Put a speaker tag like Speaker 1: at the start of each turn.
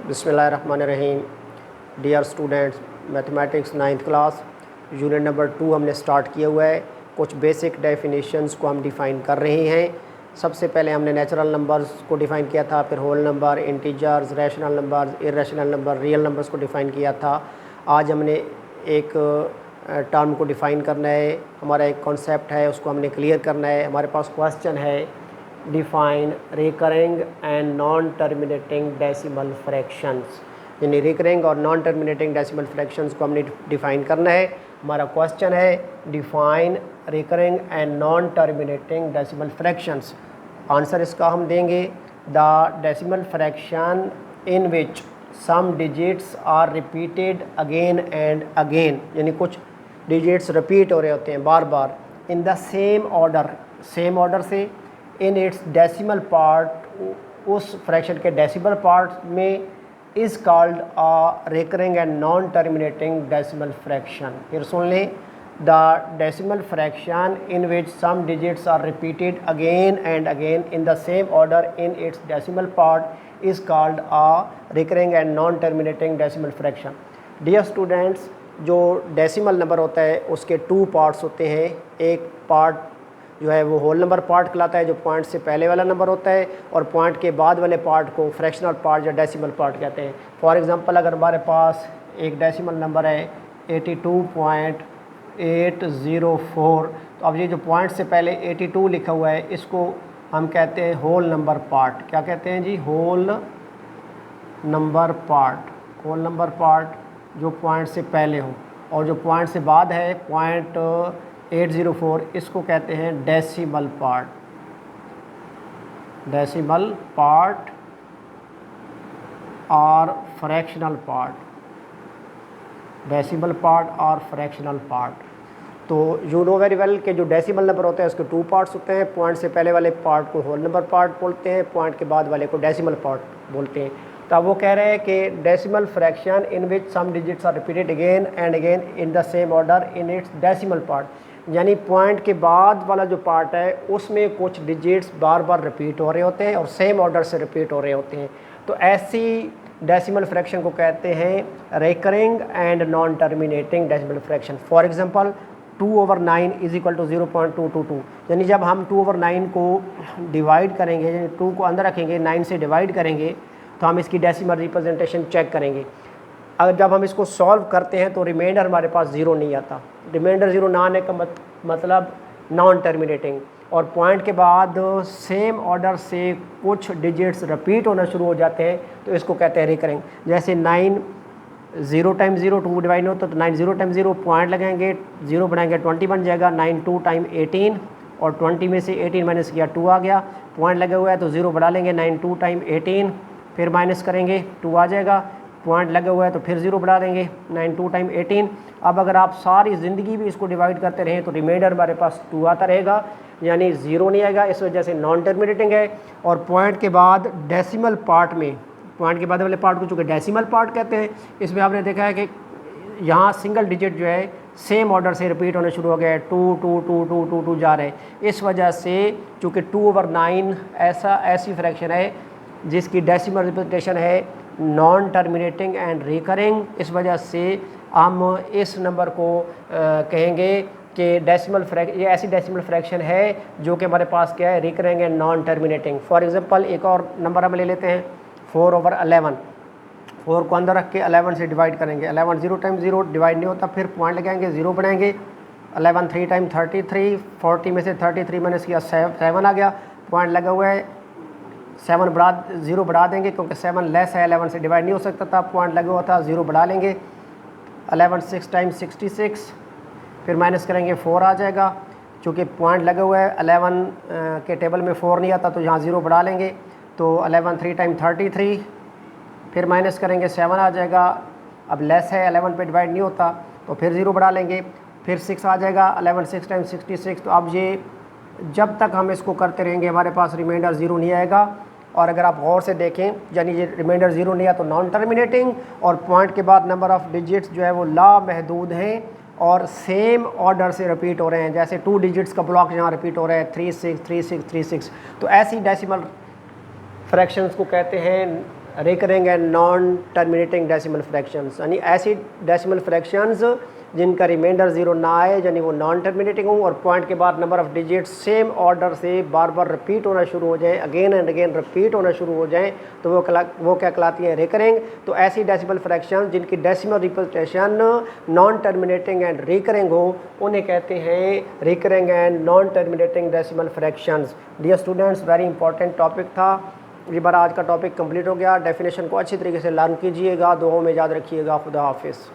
Speaker 1: बिस्मिल्लाहिर्रहमानिर्रहीम। Dear students, mathematics 9th class unit number 2 हमने start किया हुआ है। कुछ बेसिक डेफिनेशंस को हम डिफ़ाइन कर रहे हैं। सबसे पहले हमने नेचुरल नंबर्स को डिफ़ाइन किया था, फिर whole number, integers, rational numbers, irrational number, real numbers को डिफ़ाइन किया था। आज हमने एक टर्म को डिफ़ाइन करना है, हमारा एक कॉन्सेप्ट है, उसको हमने क्लियर करना है। हमारे पास क्वेश्चन है, define recurring and non terminating decimal fractions. यानी रिकरिंग और नॉन टर्मिनेटिंग डेसिमल फ्रैक्शंस को हमने डिफ़ाइन करना है। हमारा क्वेश्चन है, define recurring and non terminating decimal fractions. Answer इसका हम देंगे, the decimal fraction in which some digits are repeated again and again, यानी कुछ डिजिट्स रिपीट हो रहे होते हैं बार बार, in the same order, same order से, इन इट्स डेसिमल पार्ट, उस फ्रैक्शन के डेसिमल पार्ट में, is called a recurring and non terminating decimal fraction. फिर सुन लें, the decimal fraction in which some digits are repeated again and again in the same order in its decimal part is called a recurring and non terminating decimal fraction. Dear students, जो decimal number होता है उसके 2 parts होते हैं। एक part जो है वो होल नंबर पार्ट कहलाता है, जो पॉइंट से पहले वाला नंबर होता है, और पॉइंट के बाद वाले पार्ट को फ्रैक्शनल पार्ट या डेसिमल पार्ट कहते हैं। फॉर एग्जांपल, अगर हमारे पास एक डेसिमल नंबर है 82.804, तो अब ये जो पॉइंट से पहले 82 लिखा हुआ है, इसको हम कहते हैं होल नंबर पार्ट। क्या कहते हैं जी? Whole number part. Whole number part जो पॉइंट से पहले हो, और जो पॉइंट से बाद है पॉइंट 804, इसको कहते हैं डेसिमल पार्ट। डेसिमल पार्ट और फ्रैक्शनल पार्ट, डेसिमल पार्ट और फ्रैक्शनल पार्ट। तो यू नो वेरी वेल कि जो डेसिमल नंबर होते हैं उसके 2 पार्ट्स होते हैं। पॉइंट से पहले वाले पार्ट को होल नंबर पार्ट बोलते हैं, पॉइंट के बाद वाले को डेसिमल पार्ट बोलते हैं। तो वो कह रहे हैं कि decimal fraction in which some digits are repeated again and again in the same order in its decimal part, यानी पॉइंट के बाद वाला जो पार्ट है उसमें कुछ डिजिट्स बार बार रिपीट हो रहे होते हैं और सेम ऑर्डर से रिपीट हो रहे होते हैं। तो ऐसी डेसिमल फ्रैक्शन को कहते हैं recurring and non terminating decimal fraction. For example, 2/9 is equal to 0.222, यानी जब हम 2/9 को डिवाइड करेंगे, यानी 2 को अंदर रखेंगे, 9 से डिवाइड करेंगे, तो हम इसकी डेसिमल रिप्रेजेंटेशन चेक करेंगे। अगर जब हम इसको सॉल्व करते हैं तो रिमाइंडर हमारे पास 0 नहीं आता। रिमाइंडर 0 ना आने का मतलब नॉन टर्मिनेटिंग, और पॉइंट के बाद सेम ऑर्डर से कुछ डिजिट्स रिपीट होना शुरू हो जाते हैं, तो इसको कहते हैं रिकरिंग। जैसे 9 0 टाइम 0 2 डिवाइड नहीं होता, तो 9 0 टाइम 0 पॉइंट लगाएंगे, 0 बनाएंगे 20 बन जाएगा। 9 2 टाइम 18, और 20 में से 18 माइनस किया 2 आ गया, पॉइंट लगा हुआ है तो 0 बढ़ा लेंगे। 9 2 टाइम 18, फिर माइनस करेंगे 2 आ जाएगा, पॉइंट लगे हुआ है तो फिर 0 बढ़ा देंगे। 9 2 टाइम 18। अब अगर आप सारी ज़िंदगी भी इसको डिवाइड करते रहें तो रिमाइंडर हमारे पास 2 आता रहेगा, यानी 0 नहीं आएगा। इस वजह से नॉन टर्मिनेटिंग है। और पॉइंट के बाद डेसिमल पार्ट में, पॉइंट के बाद वाले पार्ट को चूँकि डेसिमल पार्ट कहते हैं, इसमें आपने देखा है कि यहाँ सिंगल डिजिट जो है सेम ऑर्डर से रिपीट होने शुरू हो गया है, 2 2 2 2 2 2 जा रहे हैं। इस वजह से चूँकि 2/9 ऐसी फ्रैक्शन है जिसकी डेसिमल रिप्रेजेंटेशन है नॉन टर्मिनेटिंग एंड रिकरिंग, इस वजह से हम इस नंबर को कहेंगे कि डेसिमल ये ऐसी डेसिमल फ्रैक्शन है जो कि हमारे पास क्या है, recurring and non terminating. For example, एक और नंबर हम ले लेते हैं 4/11। 4 को अंदर रख के 11 से डिवाइड करेंगे। 11 0 टाइम 0 डिवाइड नहीं होता, फिर पॉइंट लगाएंगे, 0 बनाएंगे। 11 3 टाइम 33, 40 में से 33 माइनस किया 7 आ गया, पॉइंट लगा हुआ है, 7 बढ़ा 0 बढ़ा देंगे क्योंकि 7 लेस है, 11 से डिवाइड नहीं हो सकता था, पॉइंट लगा हुआ था, 0 बढ़ा लेंगे। 11 6 टाइम 66, फिर माइनस करेंगे 4 आ जाएगा। चूँकि पॉइंट लगा हुआ है, 11 के टेबल में 4 नहीं आता, तो यहाँ 0 बढ़ा लेंगे, तो 11 3 टाइम 33, फिर माइनस करेंगे 7 आ जाएगा। अब लेस है, 11 पे डिवाइड नहीं होता, तो फिर 0 बढ़ा लेंगे, फिर 6 आ जाएगा। 11 6 टाइम 66, तो अब ये जब तक हम इसको करते रहेंगे हमारे पास रिमाइंडर 0 नहीं आएगा। और अगर आप गौर से देखें, यानी ये रिमाइंडर 0 नहीं आया तो नॉन टर्मिनेटिंग, और पॉइंट के बाद नंबर ऑफ़ डिजिट्स जो है वो लामहदूद हैं और सेम ऑर्डर से रिपीट हो रहे हैं। जैसे 2 डिजिट्स का ब्लॉक यहाँ रिपीट हो रहा है 36 36 36। तो ऐसी डेसिमल फ्रैक्शंस को कहते हैं recurring and non terminating decimal fractions, यानी ऐसी डेसिमल फ्रैक्शंस जिनका रिमाइंडर 0 ना आए, यानी वो नॉन टर्मिनेटिंग हो, और पॉइंट के बाद number of digits same order से बार बार रिपीट होना शुरू हो जाए, अगेन एंड अगेन रिपीट होना शुरू हो जाए, तो वो क्या कहलाती है? रिकरिंग। तो ऐसी डेसिमल फ्रैक्शन जिनकी decimal repetition non terminating and recurring हो, उन्हें कहते हैं recurring and non terminating decimal fractions. Dear students, very important topic था। ये बार आज का टॉपिक कंप्लीट हो गया। डेफिनेशन को अच्छी तरीके से लर्न कीजिएगा, दुआओं में याद रखिएगा। खुदा हाफिज़।